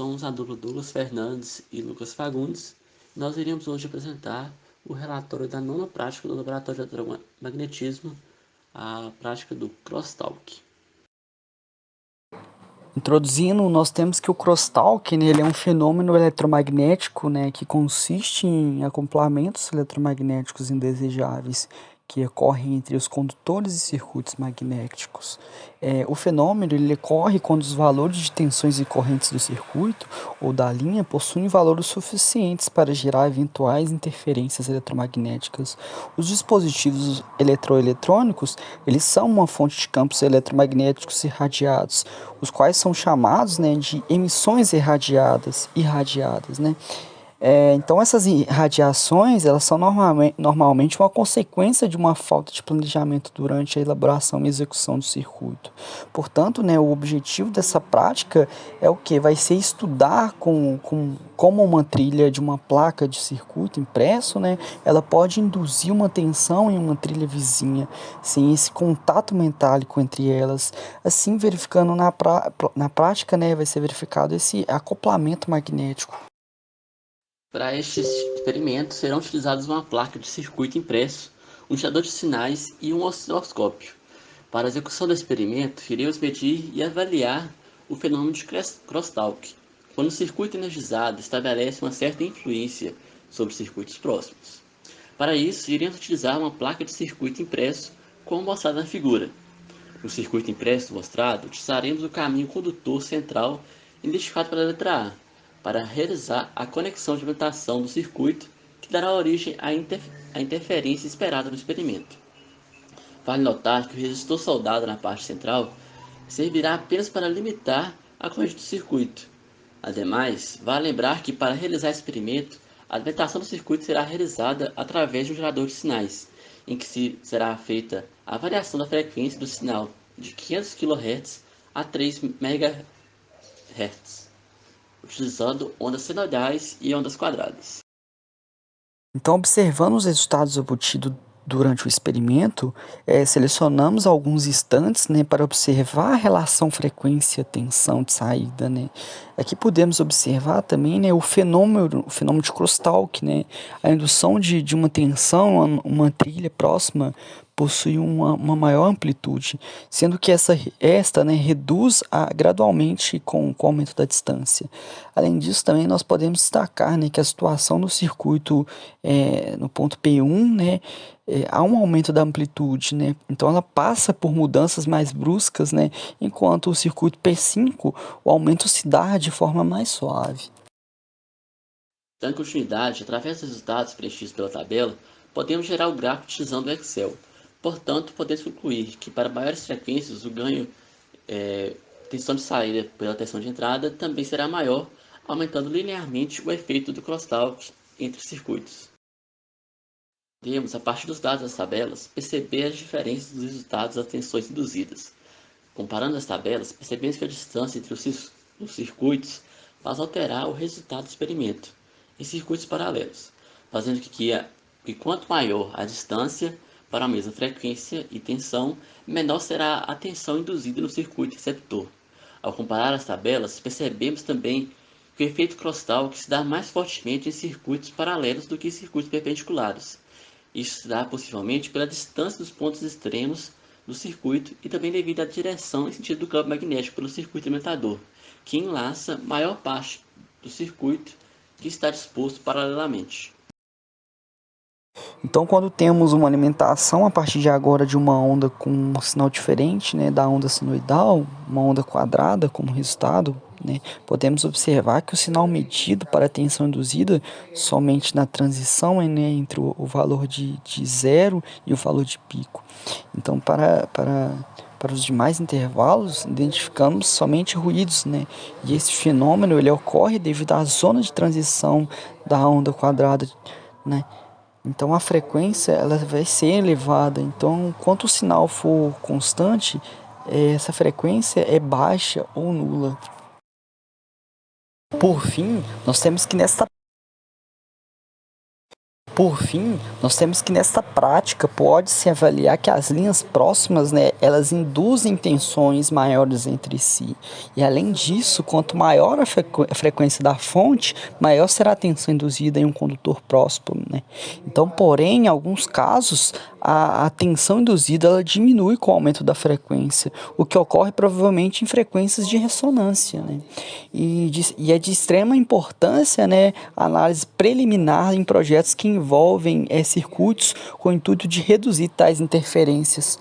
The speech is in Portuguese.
somos a dupla Douglas Fernandes e Lucas Fagundes. Nós iremos hoje apresentar o relatório da nona prática do Laboratório de Eletromagnetismo, a prática do Crosstalk. Introduzindo, nós temos que o crosstalk, né, ele é um fenômeno eletromagnético, né, que consiste em acoplamentos eletromagnéticos indesejáveis que ocorrem entre os condutores e circuitos magnéticos. O fenômeno ele ocorre quando os valores de tensões e correntes do circuito ou da linha possuem valores suficientes para gerar eventuais interferências eletromagnéticas. Os dispositivos eletroeletrônicos eles são uma fonte de campos eletromagnéticos irradiados, os quais são chamados, né, de emissões irradiadas, né? Então essas irradiações elas são normalmente uma consequência de uma falta de planejamento durante a elaboração e execução do circuito. Portanto, né, o objetivo dessa prática é o que? Vai ser estudar como uma trilha de uma placa de circuito impresso, né, ela pode induzir uma tensão em uma trilha vizinha, sem esse contato metálico entre elas. Assim, verificando na prática, né, vai ser verificado esse acoplamento magnético. Para este experimento serão utilizados uma placa de circuito impresso, um gerador de sinais e um osciloscópio. Para a execução do experimento, iremos medir e avaliar o fenômeno de crosstalk, quando o circuito energizado estabelece uma certa influência sobre circuitos próximos. Para isso, iremos utilizar uma placa de circuito impresso, como mostrado na figura. No circuito impresso mostrado, utilizaremos o caminho condutor central identificado pela letra A, para realizar a conexão de alimentação do circuito que dará origem à interferência esperada no experimento. Vale notar que o resistor soldado na parte central servirá apenas para limitar a corrente do circuito. Ademais, vale lembrar que para realizar o experimento, a alimentação do circuito será realizada através de um gerador de sinais, em que será feita a variação da frequência do sinal de 500 kHz a 3 MHz, utilizando ondas senoidais e ondas quadradas. Então, observando os resultados obtidos durante o experimento, selecionamos alguns instantes, né, para observar a relação frequência-tensão de saída, né. Aqui podemos observar também, né, o fenômeno de crosstalk, né, a indução de uma tensão, uma trilha próxima possui uma maior amplitude, sendo que esta, né, reduz gradualmente com o aumento da distância. Além disso, também nós podemos destacar, né, que a situação do circuito no ponto P1, né, há um aumento da amplitude, né, então ela passa por mudanças mais bruscas, né, enquanto o circuito P5, o aumento se dá de forma mais suave. Dando continuidade, através dos resultados preenchidos pela tabela, podemos gerar o gráfico utilizando o Excel. Portanto, podemos concluir que para maiores frequências o ganho tensão de saída pela tensão de entrada também será maior, aumentando linearmente o efeito do crosstalk entre os circuitos. Podemos, a partir dos dados das tabelas, perceber as diferenças dos resultados das tensões induzidas. Comparando as tabelas, percebemos que a distância entre os circuitos faz alterar o resultado do experimento em circuitos paralelos, fazendo que quanto maior a distância para a mesma frequência e tensão, menor será a tensão induzida no circuito receptor. Ao comparar as tabelas, percebemos também que o efeito crosstalk se dá mais fortemente em circuitos paralelos do que em circuitos perpendiculares. Isso se dá possivelmente pela distância dos pontos extremos do circuito e também devido à direção e sentido do campo magnético pelo circuito alimentador, que enlaça maior parte do circuito que está disposto paralelamente. Então, quando temos uma alimentação a partir de agora de uma onda com um sinal diferente, né, da onda sinoidal, uma onda quadrada como resultado, né, podemos observar que o sinal medido para a tensão induzida somente na transição né, entre o valor de zero e o valor de pico. Então, para os demais intervalos, identificamos somente ruídos, né? E esse fenômeno ele ocorre devido à zona de transição da onda quadrada, né? Então a frequência ela vai ser elevada. Então, quanto o sinal for constante, essa frequência é baixa ou nula. Por fim, nós temos que Por fim, nós temos que nesta prática pode-se avaliar que as linhas próximas, né, elas induzem tensões maiores entre si. E além disso, quanto maior a frequência da fonte, maior será a tensão induzida em um condutor próximo, né? Então, porém, em alguns casos, a tensão induzida ela diminui com o aumento da frequência, o que ocorre provavelmente em frequências de ressonância, né? E é de extrema importância, né, a análise preliminar em projetos que envolvem circuitos com o intuito de reduzir tais interferências.